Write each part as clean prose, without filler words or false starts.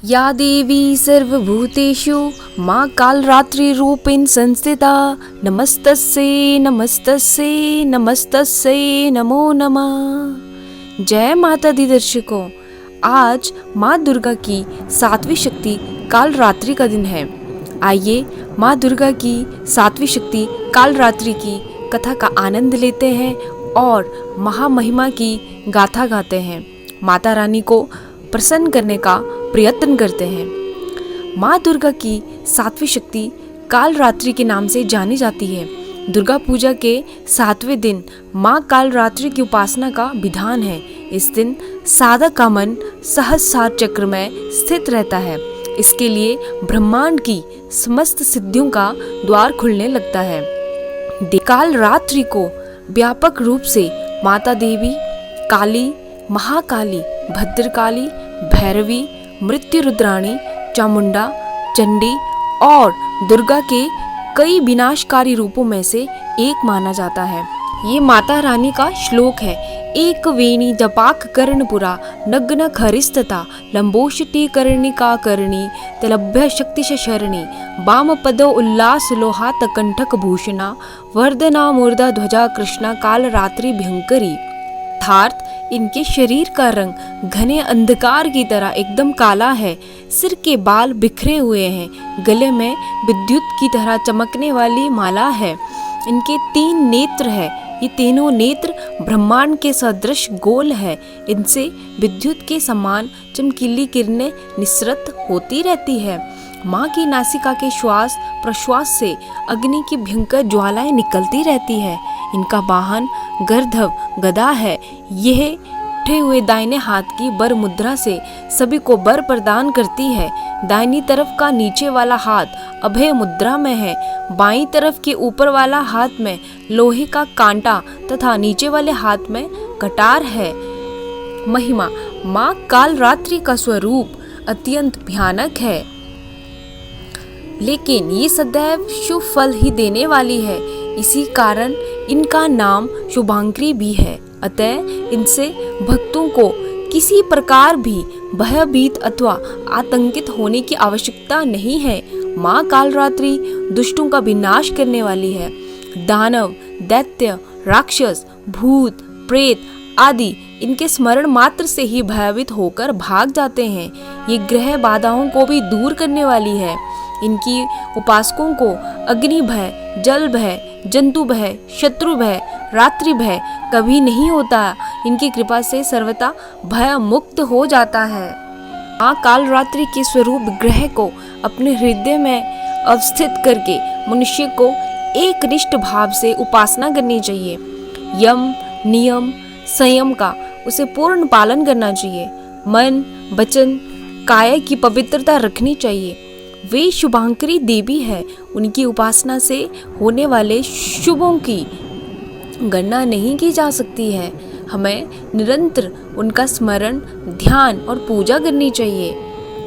या देवी सर्वभूतेषु माँ कालरात्रिरूपेण संस्थिता नमस्तस्यै नमस्तस्यै नमस्तस्यै नमो नमः। जय माता दी दर्शकों, आज माँ दुर्गा की 7वीं शक्ति कालरात्रि का दिन है। आइए माँ दुर्गा की 7वीं शक्ति कालरात्रि की कथा का आनंद लेते हैं और महामहिमा की गाथा गाते हैं। माता रानी को प्रसन्न करने का प्रयत्न करते हैं। माँ दुर्गा की 7वीं शक्ति कालरात्रि के नाम से जानी जाती है। दुर्गा पूजा के 7वें दिन माँ कालरात्रि की उपासना का विधान है। इस दिन साधक का मन सहस्रार चक्र में स्थित रहता है। इसके लिए ब्रह्मांड की समस्त सिद्धियों का द्वार खुलने लगता है। कालरात्रि को व्यापक रूप से माता देवी, काली, महाकाली, भद्रकाली, भैरवी, मृत्यु रुद्राणी, चामुंडा, चंडी और दुर्गा के कई विनाशकारी रूपों में से एक माना जाता है। ये माता रानी का श्लोक है। एक वेणी जपाक कर्णपुरा नग्न खरिस्तता लंबोशटी कर्णिका कर्णी तलभ्य शक्ति शरणी वाम पदो उल्लास लोहात कंठक भूषणा वर्धना मूर्धा ध्वजा कृष्णा कालरात्रि भयंकरी। अर्थात इनके शरीर का रंग घने अंधकार की तरह एकदम काला है। सिर के बाल बिखरे हुए हैं। गले में विद्युत की तरह चमकने वाली माला है। इनके 3 नेत्र है। ये तीनों नेत्र ब्रह्मांड के सदृश गोल है। इनसे विद्युत के समान चमकीली किरणें निस्सृत होती रहती है। माँ की नासिका के श्वास प्रश्वास से अग्नि की भयंकर ज्वालाएं निकलती रहती है। इनका वाहन गर्दभ गदा है। यह उठे हुए दाहिने हाथ की बर मुद्रा से सभी को बर प्रदान करती है। दाहिनी तरफ का नीचे वाला हाथ अभय मुद्रा में है। बाईं तरफ के ऊपर वाला हाथ में लोहे का कांटा तथा नीचे वाले हाथ में कटार है। महिमा। माँ कालरात्रि का स्वरूप अत्यंत भयानक है, लेकिन ये सदैव शुभ फल ही देने वाली है। इसी कारण इनका नाम शुभांकरी भी है। अतः इनसे भक्तों को किसी प्रकार भी भयभीत अथवा आतंकित होने की आवश्यकता नहीं है। माँ कालरात्रि दुष्टों का विनाश करने वाली है। दानव, दैत्य, राक्षस, भूत, प्रेत आदि इनके स्मरण मात्र से ही भयभीत होकर भाग जाते हैं। ये ग्रह बाधाओं को भी दूर करने वाली है। इनकी उपासकों को अग्नि भय, जल भय, जंतु भय, शत्रु भय, रात्रि भय कभी नहीं होता। इनकी कृपा से सर्वथा भय मुक्त हो जाता है। माँ कालरात्रि के स्वरूप ग्रह को अपने हृदय में अवस्थित करके मनुष्य को एक निष्ठ भाव से उपासना करनी चाहिए। यम, नियम, संयम का उसे पूर्ण पालन करना चाहिए। मन, वचन, काया की पवित्रता रखनी चाहिए। वे शुभांकरी देवी है। उनकी उपासना से होने वाले शुभों की गणना नहीं की जा सकती है। हमें निरंतर उनका स्मरण, ध्यान और पूजा करनी चाहिए।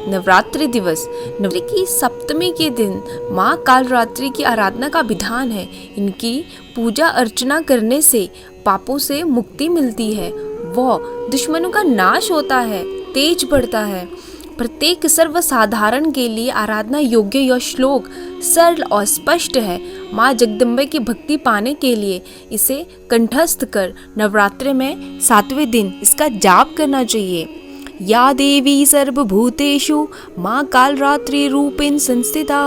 नवरात्रि दिवस। नवरात्रि की सप्तमी के दिन माँ कालरात्रि की आराधना का विधान है। इनकी पूजा अर्चना करने से पापों से मुक्ति मिलती है। वह दुश्मनों का नाश होता है, तेज बढ़ता है। प्रत्येक सर्वसाधारण के लिए आराधना योग्य यह श्लोक सरल और स्पष्ट है। माँ जगदम्बे की भक्ति पाने के लिए इसे कंठस्थ कर नवरात्रि में 7वें दिन इसका जाप करना चाहिए। या देवी सर्वभूतेषु माँ कालरात्रि रूपेण संस्थिता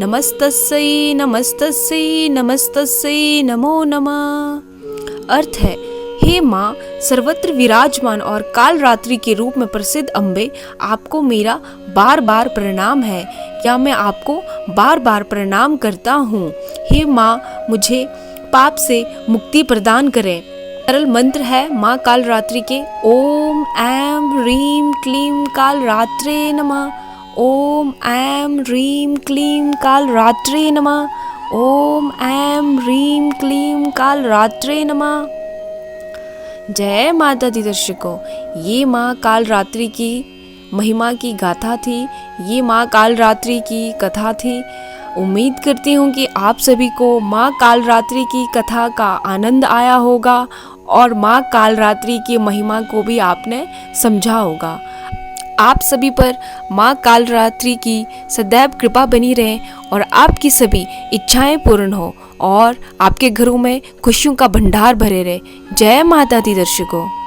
नमस्तस्यै नमस्तस्यै नमस्तस्यै नमो नमः। अर्थ है, हे माँ सर्वत्र विराजमान और कालरात्रि के रूप में प्रसिद्ध अम्बे, आपको मेरा बार बार प्रणाम है, या मैं आपको बार बार प्रणाम करता हूँ। हे माँ मुझे पाप से मुक्ति प्रदान करें। सरल मंत्र है माँ कालरात्रि के। ओम ऐं ह्रीं क्लीं कालरात्रे नमः। ओम ऐं ह्रीं क्लीं कालरात्रे नमः। ओम ऐं ह्रीं क्लीं कालरात्रे नमः। जय माता दी दर्शकों, ये माँ कालरात्रि की महिमा की गाथा थी। ये माँ कालरात्रि की कथा थी। उम्मीद करती हूँ कि आप सभी को माँ कालरात्रि की कथा का आनंद आया होगा और माँ कालरात्रि की महिमा को भी आपने समझा होगा। आप सभी पर माँ कालरात्रि की सदैव कृपा बनी रहे और आपकी सभी इच्छाएं पूर्ण हो और आपके घरों में खुशियों का भंडार भरे रहे। जय माता दी दर्शकों।